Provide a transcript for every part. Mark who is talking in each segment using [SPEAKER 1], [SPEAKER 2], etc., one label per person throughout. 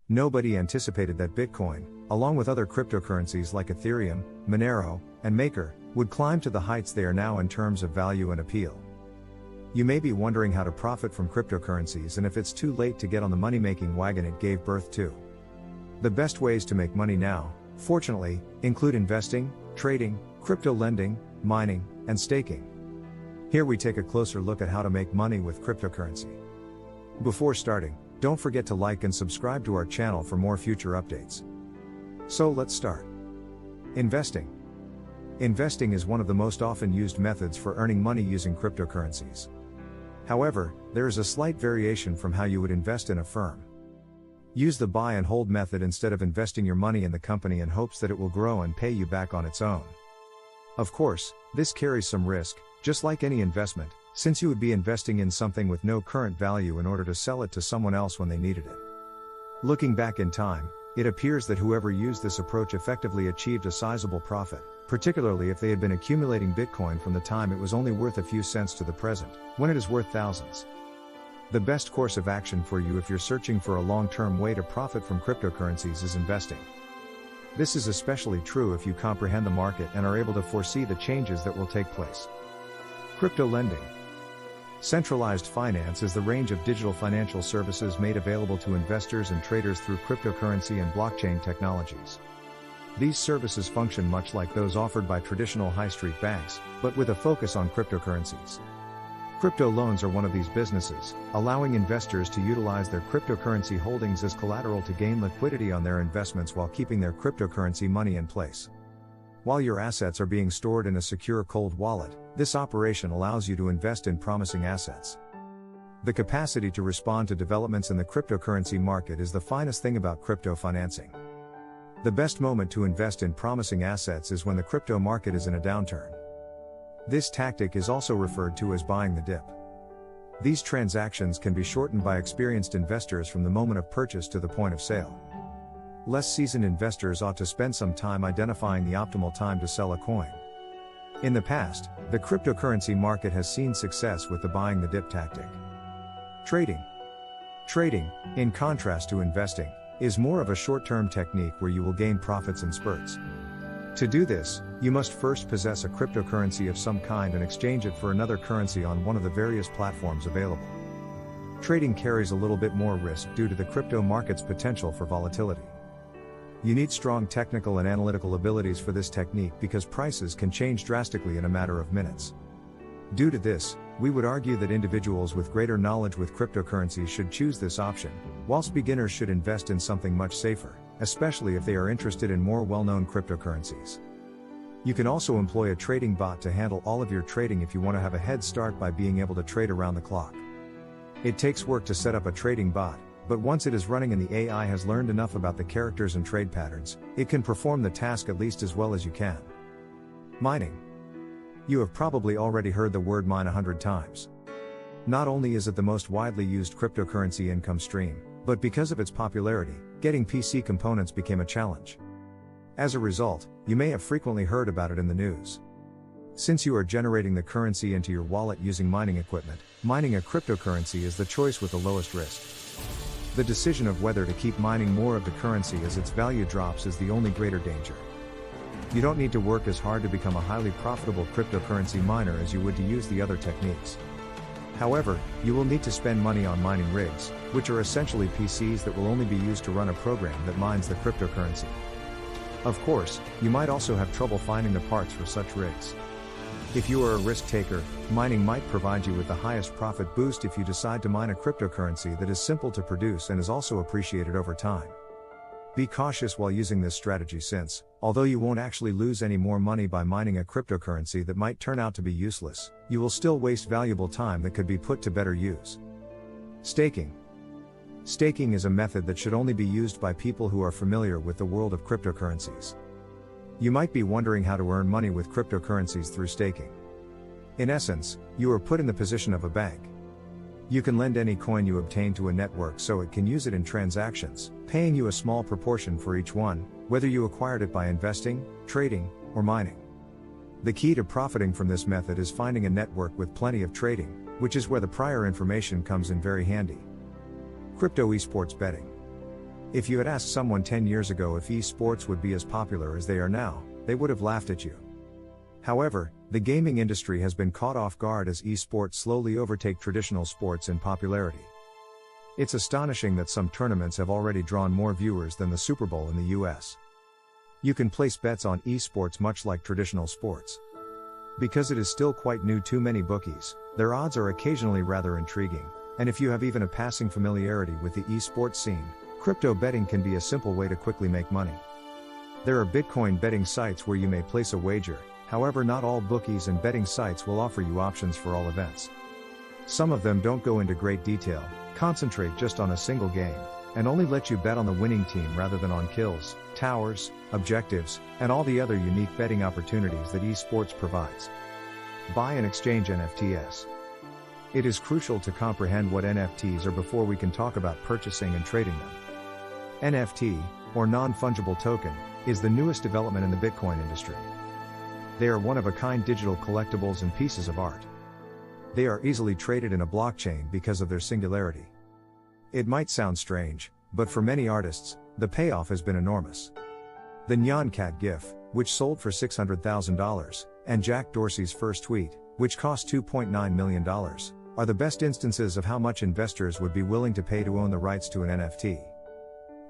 [SPEAKER 1] Nobody anticipated that Bitcoin, along with other cryptocurrencies like Ethereum, Monero, and Maker, would climb to the heights they are now in terms of value and appeal. You may be wondering how to profit from cryptocurrencies and if it's too late to get on the money-making wagon it gave birth to. The best ways to make money now, fortunately, include investing, trading, crypto lending, mining, and staking. Here we take a closer look at how to make money with cryptocurrency. Before starting, don't forget to like and subscribe to our channel for more future updates. So let's start. Investing. Investing is one of the most often used methods for earning money using cryptocurrencies. However, there is a slight variation from how you would invest in a firm. Use the buy and hold method instead of investing your money in the company in hopes that it will grow and pay you back on its own. Of course, this carries some risk, just like any investment, since you would be investing in something with no current value in order to sell it to someone else when they needed it. Looking back in time, it appears that whoever used this approach effectively achieved a sizable profit, particularly if they had been accumulating Bitcoin from the time it was only worth a few cents to the present, when it is worth thousands. The best course of action for you if you're searching for a long-term way to profit from cryptocurrencies is investing. This is especially true if you comprehend the market and are able to foresee the changes that will take place. Crypto lending. Centralized finance is the range of digital financial services made available to investors and traders through cryptocurrency and blockchain technologies. These services function much like those offered by traditional high street banks, but with a focus on cryptocurrencies. Crypto loans are one of these businesses, allowing investors to utilize their cryptocurrency holdings as collateral to gain liquidity on their investments while keeping their cryptocurrency money in place. While your assets are being stored in a secure cold wallet, this operation allows you to invest in promising assets. The capacity to respond to developments in the cryptocurrency market is the finest thing about crypto financing. The best moment to invest in promising assets is when the crypto market is in a downturn. This tactic is also referred to as buying the dip. These transactions can be shortened by experienced investors from the moment of purchase to the point of sale. Less seasoned investors ought to spend some time identifying the optimal time to sell a coin. In the past, the cryptocurrency market has seen success with the buying the dip tactic. Trading. Trading, in contrast to investing, is more of a short-term technique where you will gain profits in spurts. To do this, you must first possess a cryptocurrency of some kind and exchange it for another currency on one of the various platforms available. Trading carries a little bit more risk due to the crypto market's potential for volatility. You need strong technical and analytical abilities for this technique because prices can change drastically in a matter of minutes. Due to this, we would argue that individuals with greater knowledge with cryptocurrencies should choose this option, whilst beginners should invest in something much safer, especially if they are interested in more well-known cryptocurrencies. You can also employ a trading bot to handle all of your trading if you want to have a head start by being able to trade around the clock. It takes work to set up a trading bot, but once it is running and the AI has learned enough about the characters and trade patterns, it can perform the task at least as well as you can. Mining. You have probably already heard the word mine 100 times. Not only is it the most widely used cryptocurrency income stream, but because of its popularity, getting PC components became a challenge. As a result, you may have frequently heard about it in the news. Since you are generating the currency into your wallet using mining equipment, mining a cryptocurrency is the choice with the lowest risk. The decision of whether to keep mining more of the currency as its value drops is the only greater danger. You don't need to work as hard to become a highly profitable cryptocurrency miner as you would to use the other techniques. However, you will need to spend money on mining rigs, which are essentially PCs that will only be used to run a program that mines the cryptocurrency. Of course, you might also have trouble finding the parts for such rigs. If you are a risk taker, mining might provide you with the highest profit boost if you decide to mine a cryptocurrency that is simple to produce and is also appreciated over time. Be cautious while using this strategy since, although you won't actually lose any more money by mining a cryptocurrency that might turn out to be useless, you will still waste valuable time that could be put to better use. Staking. Staking is a method that should only be used by people who are familiar with the world of cryptocurrencies. You might be wondering how to earn money with cryptocurrencies through staking. In essence, you are put in the position of a bank. You can lend any coin you obtain to a network so it can use it in transactions, paying you a small proportion for each one, whether you acquired it by investing, trading, or mining. The key to profiting from this method is finding a network with plenty of trading, which is where the prior information comes in very handy. Crypto esports betting. If you had asked someone 10 years ago if esports would be as popular as they are now, they would have laughed at you. However, the gaming industry has been caught off guard as esports slowly overtake traditional sports in popularity. It's astonishing that some tournaments have already drawn more viewers than the Super Bowl in the US. You can place bets on esports much like traditional sports. Because it is still quite new to many bookies, their odds are occasionally rather intriguing, and if you have even a passing familiarity with the esports scene, crypto betting can be a simple way to quickly make money. There are Bitcoin betting sites where you may place a wager, however not all bookies and betting sites will offer you options for all events. Some of them don't go into great detail, concentrate just on a single game, and only let you bet on the winning team rather than on kills, towers, objectives, and all the other unique betting opportunities that esports provides. Buy and exchange NFTs. It is crucial to comprehend what NFTs are before we can talk about purchasing and trading them. NFT, or non-fungible token, is the newest development in the Bitcoin industry. They are one-of-a-kind digital collectibles and pieces of art. They are easily traded in a blockchain because of their singularity. It might sound strange, but for many artists, the payoff has been enormous. The Nyan Cat GIF, which sold for $600,000, and Jack Dorsey's first tweet, which cost $2.9 million, are the best instances of how much investors would be willing to pay to own the rights to an NFT.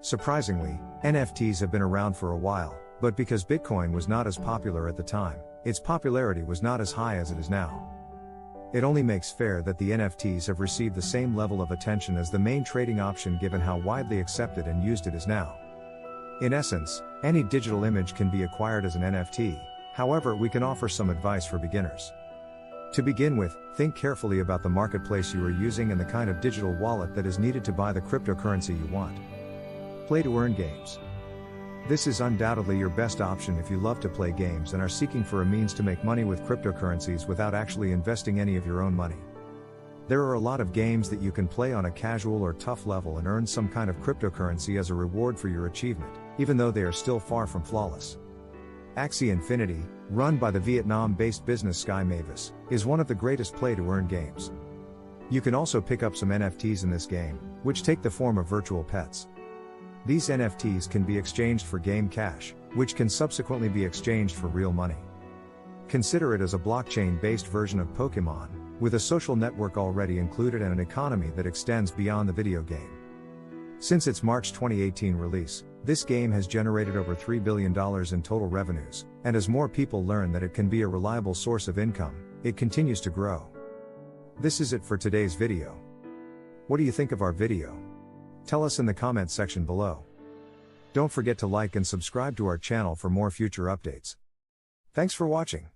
[SPEAKER 1] Surprisingly, NFTs have been around for a while, but because Bitcoin was not as popular at the time, its popularity was not as high as it is now. It only makes fair that the NFTs have received the same level of attention as the main trading option given how widely accepted and used it is now. In essence, any digital image can be acquired as an NFT, however we can offer some advice for beginners. To begin with, think carefully about the marketplace you are using and the kind of digital wallet that is needed to buy the cryptocurrency you want. Play to earn games. This is undoubtedly your best option if you love to play games and are seeking for a means to make money with cryptocurrencies without actually investing any of your own money. There are a lot of games that you can play on a casual or tough level and earn some kind of cryptocurrency as a reward for your achievement, even though they are still far from flawless. Axie Infinity, run by the Vietnam-based business Sky Mavis, is one of the greatest play-to-earn games. You can also pick up some NFTs in this game, which take the form of virtual pets. These NFTs can be exchanged for game cash, which can subsequently be exchanged for real money. Consider it as a blockchain-based version of Pokemon, with a social network already included and an economy that extends beyond the video game. Since its March 2018 release, this game has generated over $3 billion in total revenues, and as more people learn that it can be a reliable source of income, it continues to grow. This is it for today's video. What do you think of our video? Tell us in the comments section below. Don't forget to like and subscribe to our channel for more future updates. Thanks for watching.